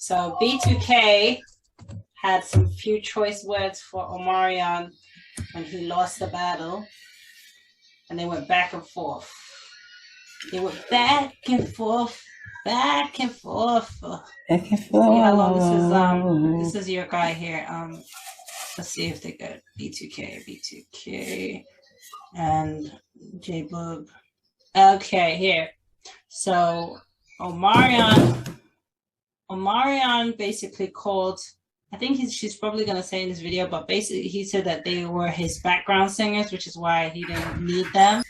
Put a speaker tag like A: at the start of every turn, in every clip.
A: So B2K had some few choice words for Omarion when he lost the battle, and they went back and forth. They went back and forth, back and forth.
B: Back and forth.
A: How long this is your guy here. Let's see if they got B2K, and J-Bug. Okay, here. So Omarion basically called, I think she's probably going to say in this video, but basically he said that they were his background singers, which is why he didn't need them.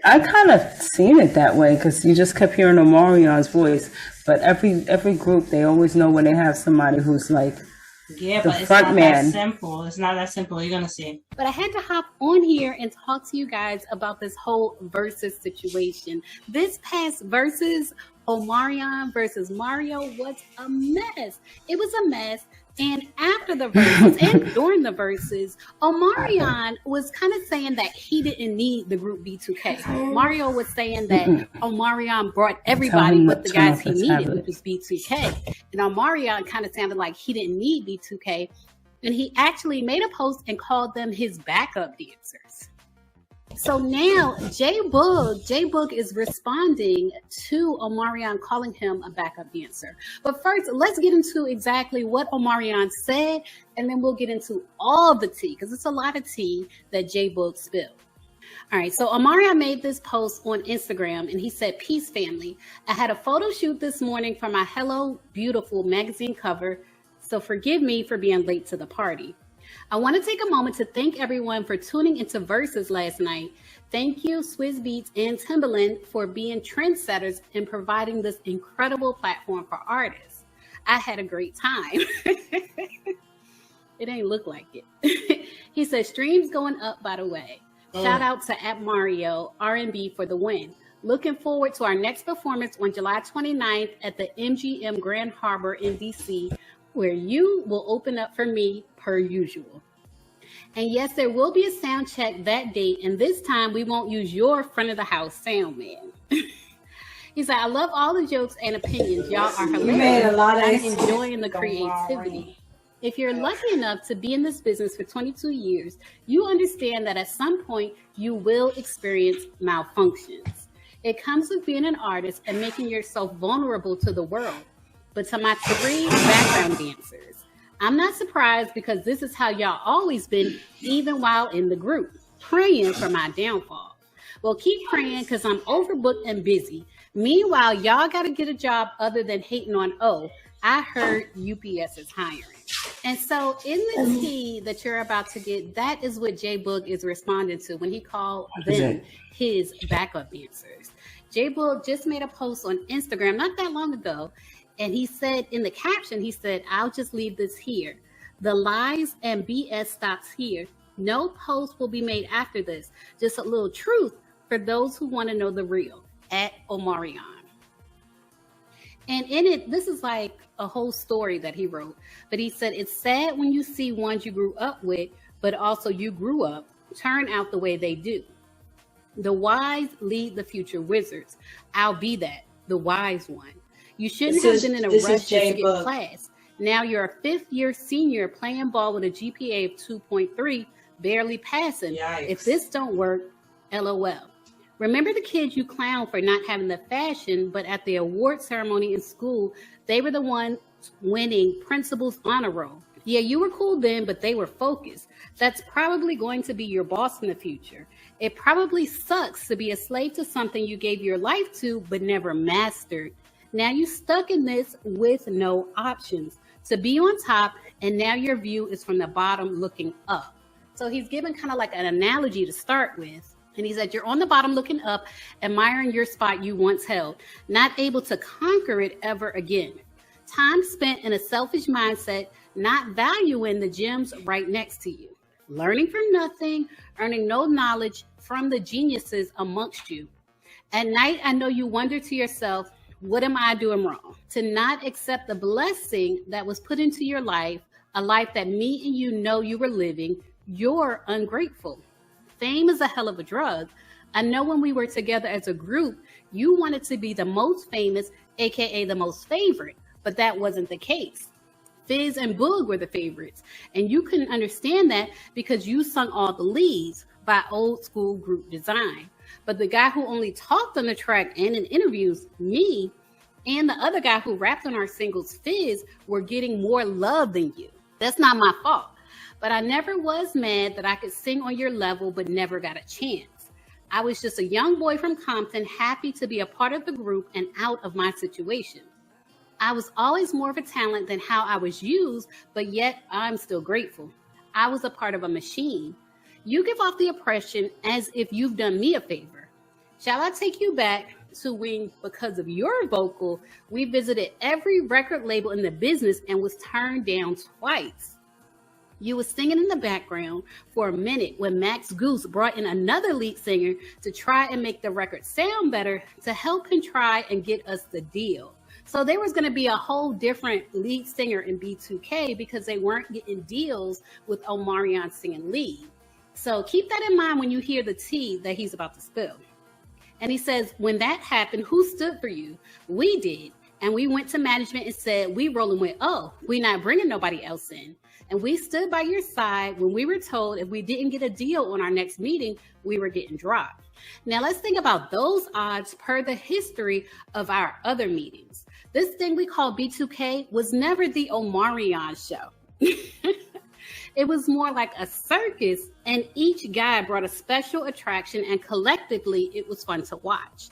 B: I kind of seen it that way because you just kept hearing Omarion's voice. But every group, they always know when they have somebody who's like
A: the
B: but
A: it's
B: front
A: not
B: man.
A: That simple. It's not that simple. You're gonna see.
C: But I had to hop on here and talk to you guys about this whole versus situation. This past versus, Omarion versus Mario, was a mess. It was a mess. And after the verses and during the verses, Omarion was kind of saying that he didn't need the group B2K. Mario was saying that Omarion brought everybody but the guys he needed, which was B2K. And Omarion kind of sounded like he didn't need B2K. And he actually made a post and called them his backup dancers. So now J-Bug is responding to Omarion calling him a backup dancer. But first, let's get into exactly what Omarion said, and then we'll get into all the tea, because it's a lot of tea that J-Bug spilled. All right, so Omarion made this post on Instagram, and he said, "Peace, family. I had a photo shoot this morning for my Hello Beautiful magazine cover, so forgive me for being late to the party. I want to take a moment to thank everyone for tuning into Versus last night. Thank you, Swizz Beatz and Timbaland, for being trendsetters and providing this incredible platform for artists. I had a great time." It ain't look like it. He said, "Streams going up, by the way. Shout out to @Mario R&B for the win. Looking forward to our next performance on July 29th at the MGM Grand Harbor in DC, where you will open up for me per usual. And yes, there will be a sound check that date, and this time we won't use your front of the house sound man." He said, "I love all the jokes and opinions. Y'all are hilarious. I'm enjoying the creativity. If you're lucky enough to be in this business for 22 years, you understand that at some point you will experience malfunctions. It comes with being an artist and making yourself vulnerable to the world. But to my 3 background dancers, I'm not surprised because this is how y'all always been, even while in the group, praying for my downfall. Well, keep praying because I'm overbooked and busy. Meanwhile, y'all got to get a job other than hating on I heard UPS is hiring." And so in the tea that you're about to get, that is what J-Bug is responding to when he called them his backup dancers. J-Bug just made a post on Instagram not that long ago. And he said in the caption, he said, "I'll just leave this here. The lies and BS stops here. No post will be made after this. Just a little truth for those who want to know the real. @Omarion." And in it, this is like a whole story that he wrote. But he said, "It's sad when you see ones you grew up with, but also you grew up, turn out the way they do. The wise lead the future wizards. I'll be that, the wise one. You shouldn't have been in a rush to get class. Now you're a 5th-year senior playing ball with a GPA of 2.3, barely passing. Yikes. If this don't work, LOL. Remember the kids you clown for not having the fashion, but at the award ceremony in school, they were the ones winning principal's honor roll. Yeah, you were cool then, but they were focused. That's probably going to be your boss in the future. It probably sucks to be a slave to something you gave your life to, but never mastered. Now you stuck in this with no options to be on top, and now your view is from the bottom looking up." So he's given kind of like an analogy to start with. And he said, "You're on the bottom looking up, admiring your spot you once held, not able to conquer it ever again. Time spent in a selfish mindset, not valuing the gems right next to you. Learning from nothing, earning no knowledge from the geniuses amongst you. At night, I know you wonder to yourself, what am I doing wrong? To not accept the blessing that was put into your life, a life that me and you know you were living, you're ungrateful. Fame is a hell of a drug. I know when we were together as a group, you wanted to be the most famous, aka the most favorite, but that wasn't the case. Fizz and Boog were the favorites, and you couldn't understand that because you sung all the leads by old school group design. But the guy who only talked on the track and in interviews, me, and the other guy who rapped on our singles, Fizz, were getting more love than you. That's not my fault. But I never was mad that I could sing on your level, but never got a chance. I was just a young boy from Compton, happy to be a part of the group and out of my situation. I was always more of a talent than how I was used, but yet I'm still grateful. I was a part of a machine. You give off the impression as if you've done me a favor. Shall I take you back to when, because of your vocal, we visited every record label in the business and was turned down twice? You was singing in the background for a minute when Max Goose brought in another lead singer to try and make the record sound better to help him try and get us the deal. So there was going to be a whole different lead singer in B2K because they weren't getting deals with Omarion singing lead. So keep that in mind when you hear the tea that he's about to spill. And he says, when that happened, who stood for you? We did. And we went to management and said, we rolling with, we not bringing nobody else in. And we stood by your side when we were told if we didn't get a deal on our next meeting, we were getting dropped. Now let's think about those odds per the history of our other meetings. This thing we call B2K was never the Omarion show. It was more like a circus, and each guy brought a special attraction, and collectively it was fun to watch.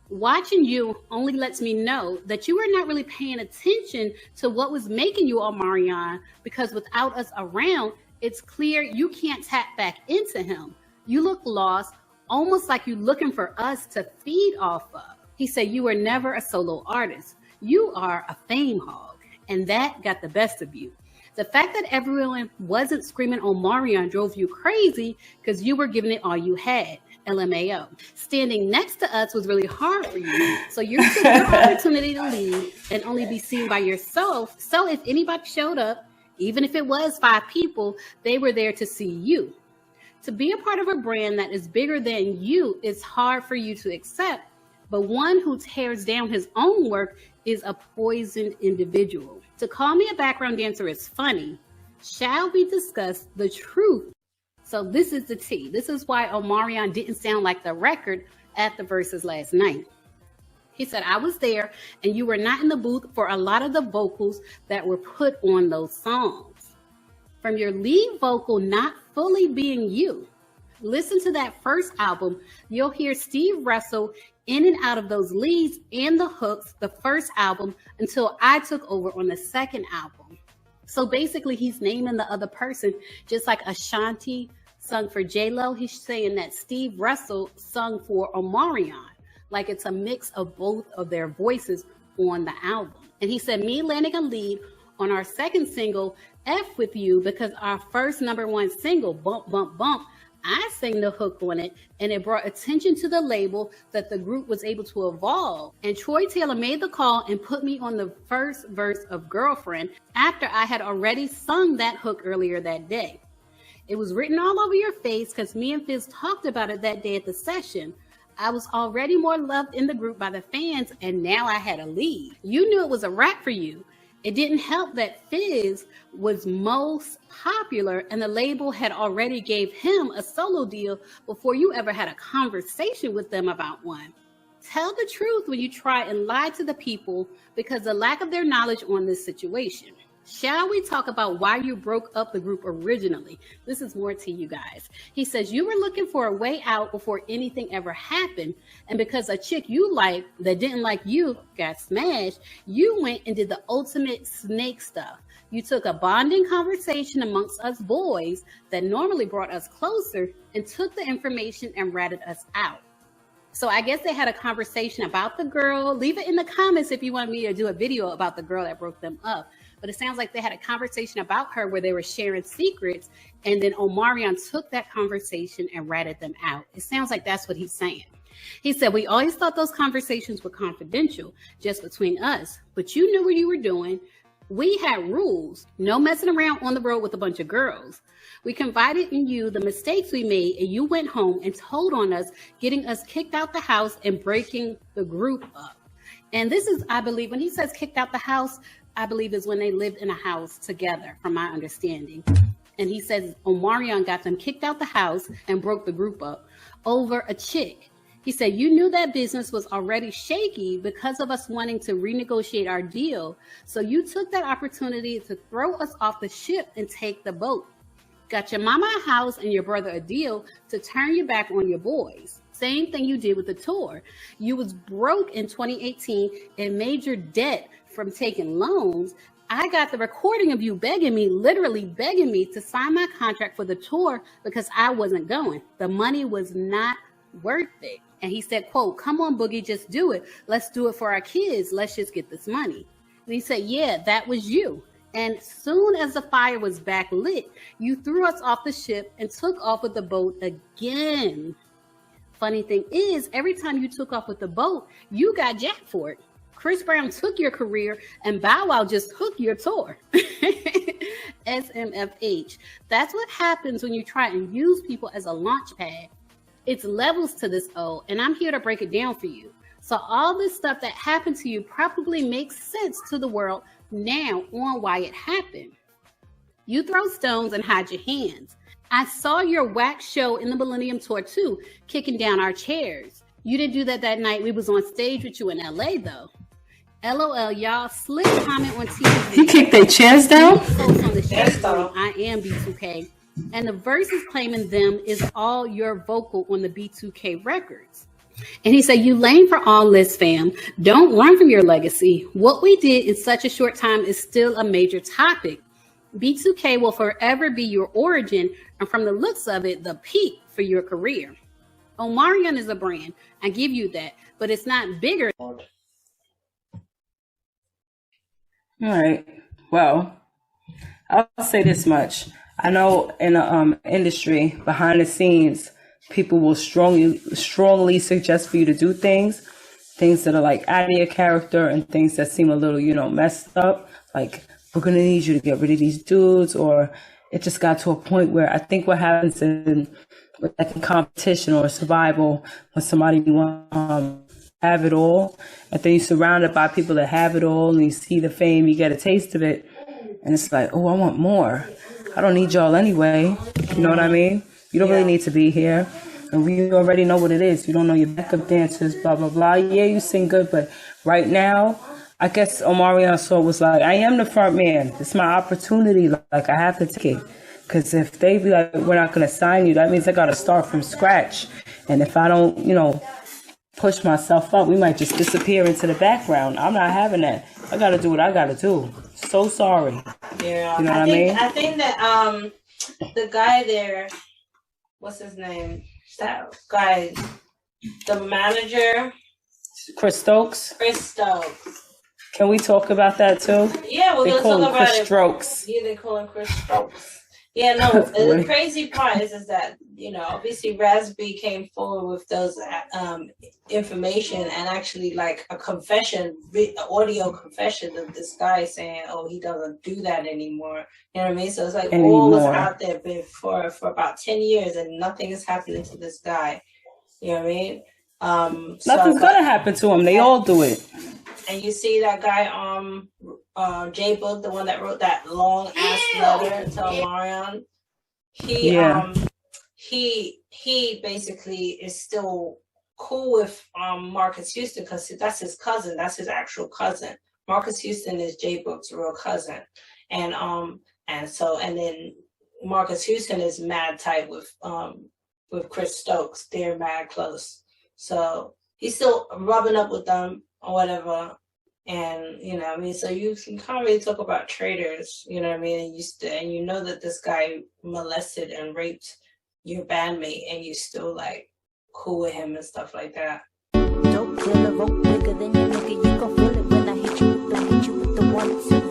C: Watching you only lets me know that you were not really paying attention to what was making you Omarion, because without us around, it's clear you can't tap back into him. You look lost, almost like you looking for us to feed off of. He said you were never a solo artist. You are a fame hog, and that got the best of you. The fact that everyone wasn't screaming Omarion drove you crazy because you were giving it all you had. LMAO. Standing next to us was really hard for you. So you took your opportunity to leave and only be seen by yourself. So if anybody showed up, even if it was 5 people, they were there to see you. To be a part of a brand that is bigger than you is hard for you to accept, but one who tears down his own work is a poisoned individual. To call me a background dancer is funny. Shall we discuss the truth? So this is the tea. This is why Omarion didn't sound like the record at the Versus last night. He said, I was there and you were not in the booth for a lot of the vocals that were put on those songs. From your lead vocal not fully being you. Listen to that first album. You'll hear Steve Russell in and out of those leads and the hooks the first album until I took over on the second album. So basically he's naming the other person, just like Ashanti sung for J-Lo. He's saying that Steve Russell sung for Omarion, like it's a mix of both of their voices on the album. And he said, me landing a lead on our second single, F With You, because our first #1 single, Bump, Bump, Bump, I sang the hook on it, and it brought attention to the label that the group was able to evolve. And Troy Taylor made the call and put me on the first verse of Girlfriend after I had already sung that hook earlier that day. It was written all over your face because me and Fizz talked about it that day at the session. I was already more loved in the group by the fans, and now I had a lead. You knew it was a wrap for you. It didn't help that Fizz was most popular and the label had already gave him a solo deal before you ever had a conversation with them about one. Tell the truth when you try and lie to the people because the lack of their knowledge on this situation. Shall we talk about why you broke up the group originally? This is more to you guys. He says you were looking for a way out before anything ever happened. And because a chick you liked that didn't like you got smashed, you went and did the ultimate snake stuff. You took a bonding conversation amongst us boys that normally brought us closer and took the information and ratted us out. So I guess they had a conversation about the girl. Leave it in the comments if you want me to do a video about the girl that broke them up. But it sounds like they had a conversation about her where they were sharing secrets, and then Omarion took that conversation and ratted them out. It sounds like that's what he's saying. He said, we always thought those conversations were confidential, just between us, but you knew what you were doing. We had rules. No messing around on the road with a bunch of girls. We confided in you the mistakes we made, and you went home and told on us, getting us kicked out the house and breaking the group up. And this is, I believe, when he says kicked out the house, I believe is when they lived in a house together, from my understanding. And he says Omarion got them kicked out the house and broke the group up over a chick. He said, you knew that business was already shaky because of us wanting to renegotiate our deal. So you took that opportunity to throw us off the ship and take the boat. Got your mama a house and your brother a deal to turn your back on your boys. Same thing you did with the tour. You was broke in 2018 and major debt from taking loans. I got the recording of you begging me, literally begging me to sign my contract for the tour because I wasn't going. The money was not worth it. And he said, quote, come on, Boogie, just do it. Let's do it for our kids. Let's just get this money. And he said, yeah, that was you. And soon as the fire was back lit, you threw us off the ship and took off with the boat again. Funny thing is, every time you took off with the boat, you got jacked for it. Chris Brown took your career and Bow Wow just took your tour. SMFH. That's what happens when you try and use people as a launch pad. It's levels to this O, and I'm here to break it down for you. So all this stuff that happened to you probably makes sense to the world now on why it happened. You throw stones and hide your hands. I saw your wax show in the Millennium Tour too, kicking down our chairs. You didn't do that night we was on stage with you in LA though. LOL, y'all. Slick comment on TV.
B: He kicked their chairs down?
C: On the show, I am B2K. And the verses claiming them is all your vocal on the B2K records. And he said, you lame for all this, fam. Don't run from your legacy. What we did in such a short time is still a major topic. B2K will forever be your origin, and from the looks of it, the peak for your career. Omarion is a brand. I give you that, but it's not bigger.
B: All right. Well, I'll say this much. I know in the industry, behind the scenes, people will strongly suggest for you to do things that are like out of your character and things that seem a little, messed up. Like, we're going to need you to get rid of these dudes, or it just got to a point where I think what happens with like a competition or survival, when somebody wants have it all, and then you're surrounded by people that have it all, and you see the fame, you get a taste of it, and it's like, oh, I want more. I don't need y'all anyway. You know what I mean? You don't really need to be here. And we already know what it is. You don't know your backup dancers, blah, blah, blah. Yeah, you sing good, but right now, I guess Omarion was like, I am the front man. It's my opportunity. Like, I have to take it. Because if they be like, we're not going to sign you, that means I got to start from scratch. And if I don't, push myself up, we might just disappear into the background. I'm not having that. I got to do what I got to do. So sorry.
A: Yeah.
B: You know what I mean?
A: I think that the guy there, what's his name? That guy, the manager.
B: Chris Stokes. Can we talk about that too?
A: Yeah, we're going to talk about
B: Chris
A: it.
B: Strokes.
A: Yeah, they call him Chris Strokes. Yeah, no, the crazy part is that, obviously Raspy came forward with those information and actually like a confession, audio confession of this guy saying, oh, he doesn't do that anymore. You know what I mean? So it's like all was out there for about 10 years and nothing is happening to this guy. You know what I mean?
B: Nothing's gonna happen to him. They all do it.
A: And you see that guy, J Book, the one that wrote that long ass letter to Omarion. He basically is still cool with Marcus Houston because that's his cousin. That's his actual cousin. Marcus Houston is J Book's real cousin, and then Marcus Houston is mad tight with Chris Stokes. They're mad close, so he's still rubbing up with them or whatever. And so you can't really talk about traitors, you know what I mean? And you know that this guy molested and raped your bandmate, and you still like cool with him and stuff like that.
D: DopeDilla, vote bigger than your nigga, you gon' feel it when I hit you with the 1, 2.